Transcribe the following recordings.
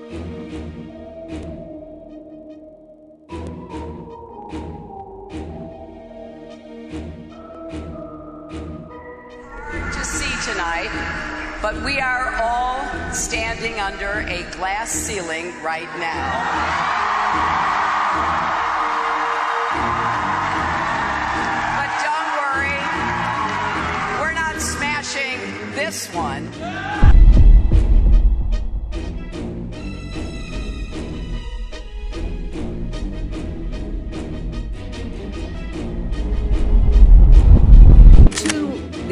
To see tonight, but we are all standing under a glass ceiling right now. But don't worry, we're not smashing this one.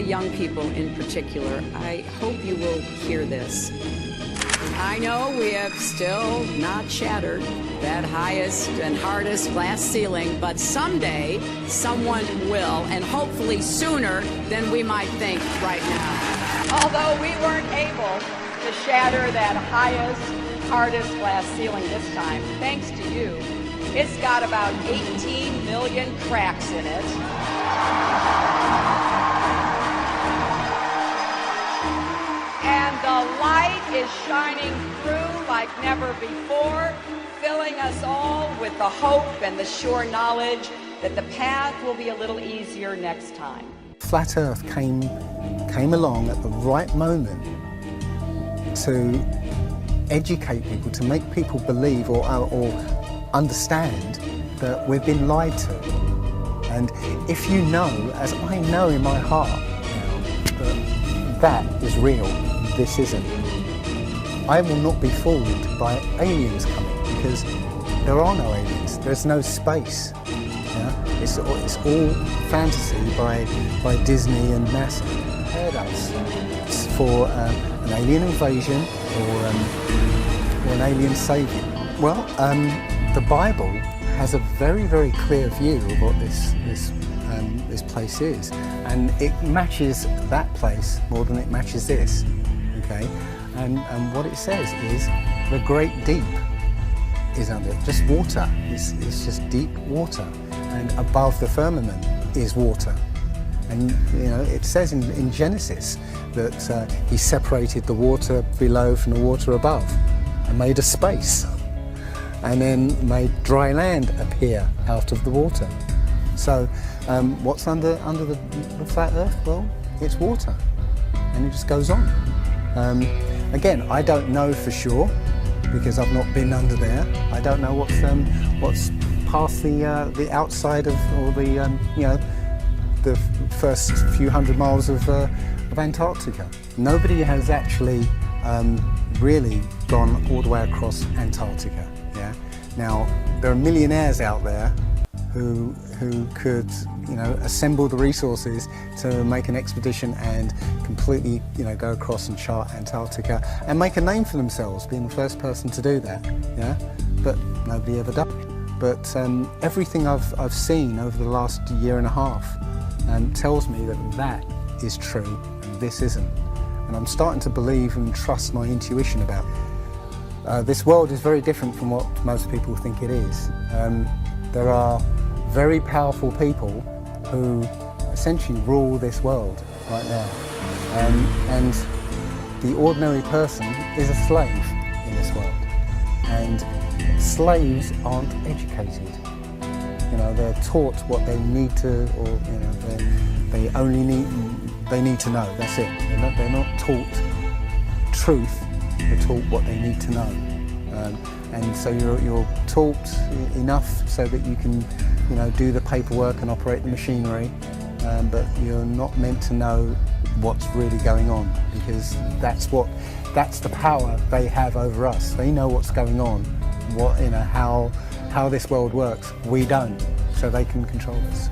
Young people in particular, I hope you will hear this. I know we have still not shattered that highest and hardest glass ceiling, but someday someone will, and hopefully sooner than we might think right now. Although we weren't able to shatter that highest, hardest glass ceiling this time, thanks to you, it's got about 18 million cracks in it. And the light is shining through like never before, filling us all with the hope and the sure knowledge that the path will be a little easier next time. Flat Earth came along at the right moment to educate people, to make people believe or understand that we've been lied to. And if you know, as I know in my heart now, that is real, this isn't. I will not be fooled by aliens coming, because there are no aliens, there's no space. It's all fantasy by Disney and NASA. Prepared us for an alien invasion or an alien saviour. Well, the Bible has a very, very clear view of what this place is, and it matches that place more than it matches this. Okay, and what it says is the great deep is under it, just water. It's just deep water, and above the firmament is water. And you know, it says in Genesis that he separated the water below from the water above and made a space, and then made dry land appear out of the water. So what's under the flat Earth? Well, it's water, and it just goes on. Again, I don't know for sure because I've not been under there. I don't know what's past the outside of, or the first few hundred miles of Antarctica. Nobody has actually really gone all the way across Antarctica. Yeah. Now there are millionaires out there who could, assemble the resources to make an expedition and completely, go across and chart Antarctica and make a name for themselves, being the first person to do that. Yeah, but nobody ever does. But everything I've seen over the last year and a half tells me that is true and this isn't. And I'm starting to believe and trust my intuition about it. This world is very different from what most people think it is. There are very powerful people who essentially rule this world right now. And the ordinary person is a slave in this world. And slaves aren't educated. They're taught what they need to, or they need to know. That's it. They're not taught truth. They're taught what they need to know. And so you're taught enough so that you can, do the paperwork and operate the machinery, but you're not meant to know what's really going on, because that's the power they have over us. They know what's going on, how this world works. We don't, so they can control us.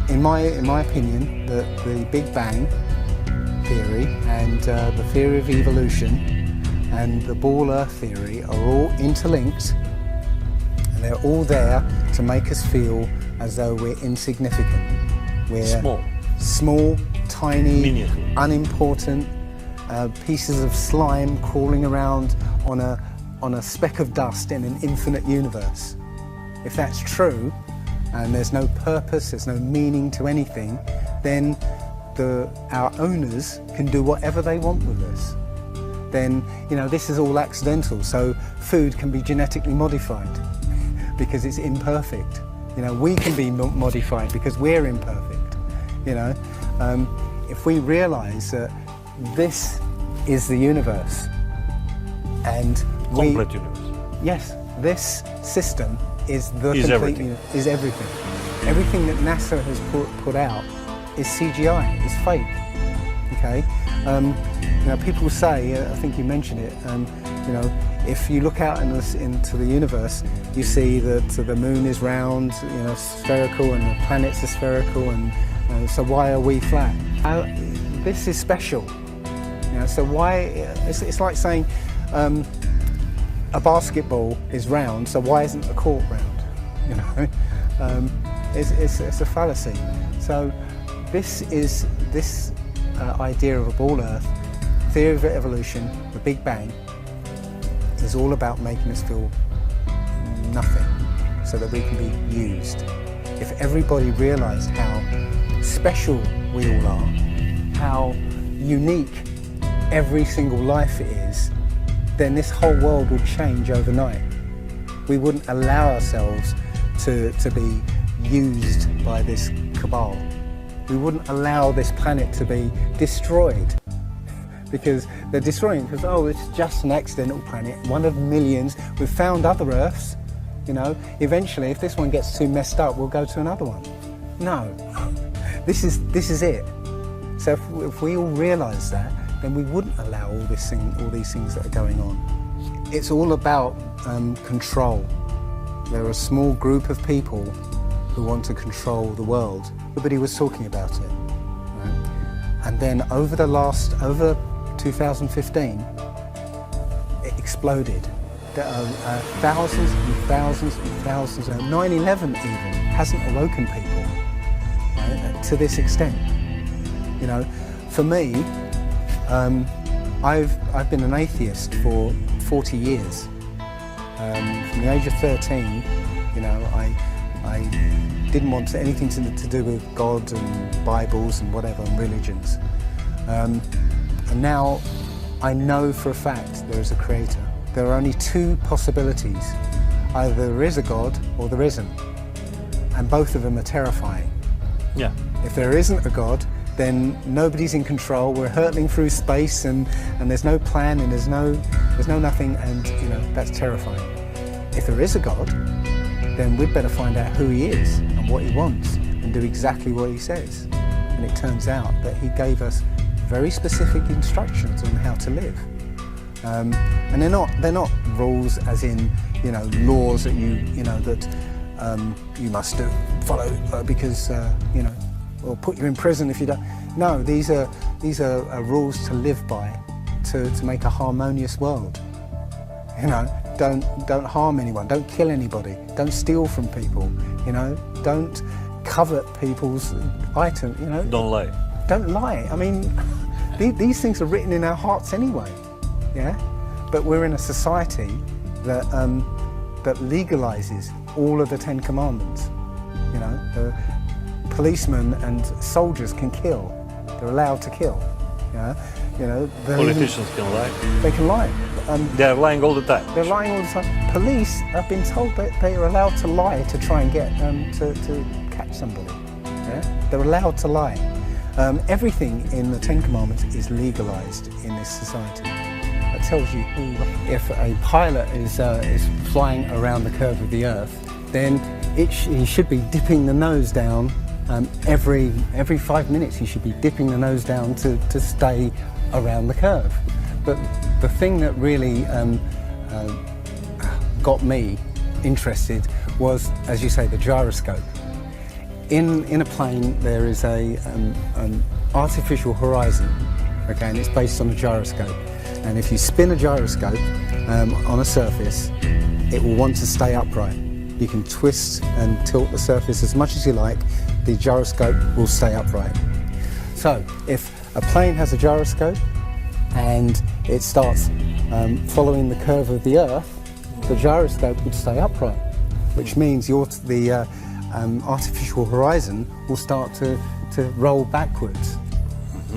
In my opinion, the Big Bang theory and the theory of evolution and the ball Earth theory are all interlinked, and they're all there to make us feel as though we're insignificant. We're small, tiny, miniature, unimportant pieces of slime crawling around on a speck of dust in an infinite universe. If that's true, and there's no purpose, there's no meaning to anything, then our owners can do whatever they want with us. then this is all accidental. So food can be genetically modified because it's imperfect. We can be modified because we're imperfect. If we realise that this is the universe, and complete universe. Yes, this system is the Is complete everything. Is everything. Everything that NASA has put out is CGI, is fake. Okay. People say, I think you mentioned it. If you look out into the universe, you see that the moon is round, spherical, and the planets are spherical, and so why are we flat? This is special. So why? It's like saying a basketball is round, so why isn't the court round? It's a fallacy. So this idea of a ball Earth, theory of evolution, the Big Bang, is all about making us feel nothing so that we can be used. If everybody realised how special we all are, how unique every single life is, then this whole world would change overnight. We wouldn't allow ourselves to be used by this cabal. We wouldn't allow this planet to be destroyed, because they're destroying it because, it's just an accidental planet, one of millions. We've found other Earths, eventually if this one gets too messed up, we'll go to another one. No, this is it. So if we all realise that, then we wouldn't allow all these things that are going on. It's all about control. There are a small group of people who want to control the world. Nobody was talking about it. Right? And then over 2015, it exploded. There are thousands and thousands and thousands. 9/11 even hasn't awoken people, right, to this extent. For me, I've been an atheist for 40 years. From the age of 13, I didn't want anything to do with God and Bibles and whatever, and religions. And now I know for a fact there is a creator. There are only two possibilities. Either there is a God or there isn't. And both of them are terrifying. Yeah. If there isn't a God, then nobody's in control. We're hurtling through space, and there's no plan, and there's no nothing, and that's terrifying. If there is a God, then we'd better find out who he is and what he wants, and do exactly what he says. And it turns out that he gave us very specific instructions on how to live. And they're not rules as in laws that you must follow because or put you in prison if you don't. No, these are rules to live by, to make a harmonious world. Don't harm anyone, don't kill anybody, don't steal from people, don't covet people's items, Don't lie. Don't lie. I mean, these things are written in our hearts anyway, yeah? But we're in a society that legalises all of the 10 Commandments. The policemen and soldiers can kill. They're allowed to kill. Politicians can lie. They can lie. They're lying all the time. They're lying all the time. Police have been told that they are allowed to lie to try and get to catch somebody. Yeah? They're allowed to lie. Everything in the 10 Commandments is legalised in this society. That tells you if a pilot is flying around the curve of the Earth, then he should be dipping the nose down every 5 minutes. He should be dipping the nose down to stay around the curve. But the thing that really got me interested was, as you say, the gyroscope. In a plane there is an artificial horizon, okay, and it's based on a gyroscope. And if you spin a gyroscope on a surface, it will want to stay upright. You can twist and tilt the surface as much as you like, the gyroscope will stay upright. So if a plane has a gyroscope and it starts following the curve of the Earth, the gyroscope would stay upright, which means the artificial horizon will start to roll backwards.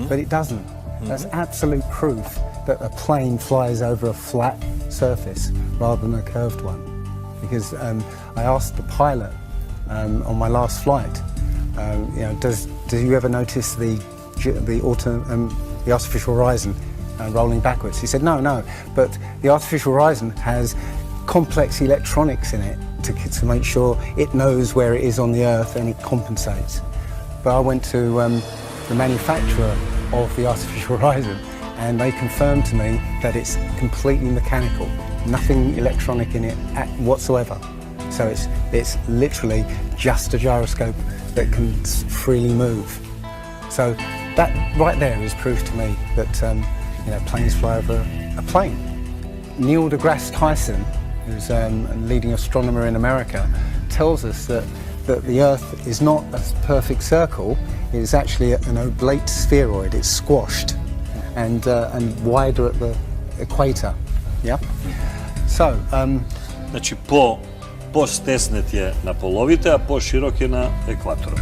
But it doesn't. That's absolute proof that a plane flies over a flat surface rather than a curved one. Because I asked the pilot on my last flight, do you ever notice the artificial horizon rolling backwards? He said, no, but the artificial horizon has complex electronics in it to make sure it knows where it is on the Earth and it compensates. But I went to the manufacturer of the artificial horizon, and they confirmed to me that it's completely mechanical, nothing electronic in it whatsoever. So it's literally just a gyroscope that can freely move. So that right there is proof to me that planes fly over a plane. Neil deGrasse Tyson, who's a leading astronomer in America, tells us that the Earth is not a perfect circle. It is actually an oblate spheroid. It's squashed and wider at the equator. Yeah. So. Znači po stesnet je na polovite, a po širok je na ekvatoru.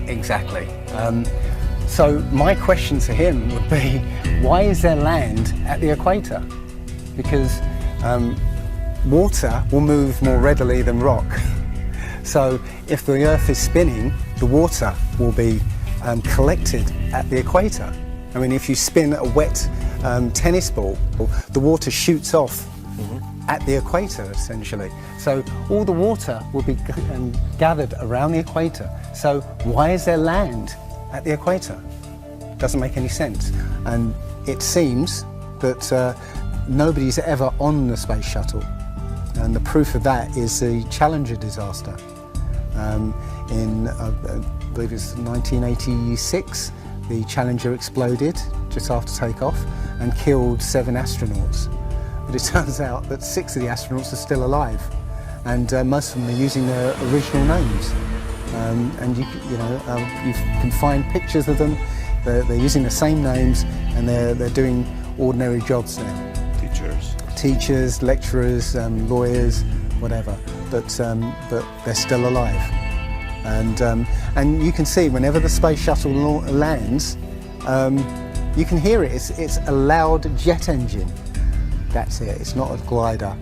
Exactly. So my question to him would be, why is there land at the equator? Because water will move more readily than rock. So if the Earth is spinning, the water will be collected at the equator. I mean, if you spin a wet tennis ball, the water shoots off at the equator, essentially. So all the water will be gathered around the equator. So why is there land at the equator? Doesn't make any sense. And it seems that nobody's ever on the space shuttle. And the proof of that is the Challenger disaster. In, I believe it's 1986, the Challenger exploded just after takeoff and killed 7 astronauts. But it turns out that 6 of the astronauts are still alive, and most of them are using their original names. And you can find pictures of them. They're using the same names, and they're doing ordinary jobs there. Teachers, lecturers, lawyers, whatever. But they're still alive. And you can see whenever the space shuttle lands, you can hear it. It's a loud jet engine. That's it. It's not a glider.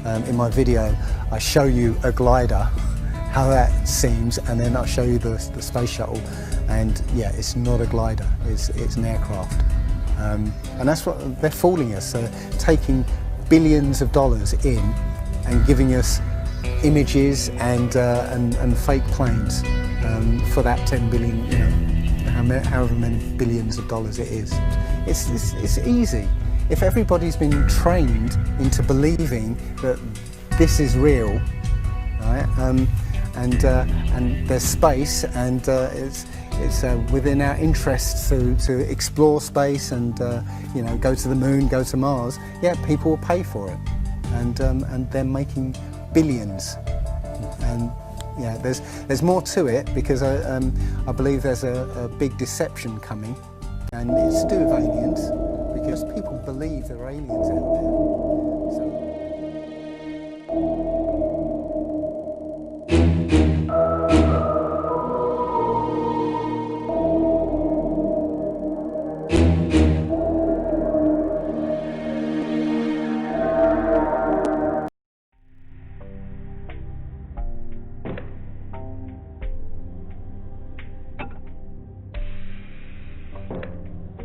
In my video, I show you a glider, how that seems, and then I'll show you the space shuttle. And yeah, it's not a glider. It's an aircraft. And that's what they're fooling us. They're taking billions of dollars in and giving us images and fake planes for that 10 billion, however many billions of dollars it is. It's easy. If everybody's been trained into believing that this is real, right, and there's space, and it's within our interests to explore space and go to the moon, go to Mars, yeah, people will pay for it, and they're making billions. And yeah, there's more to it, because I believe there's a big deception coming, and it's to do with aliens, because people believe there are aliens out there. So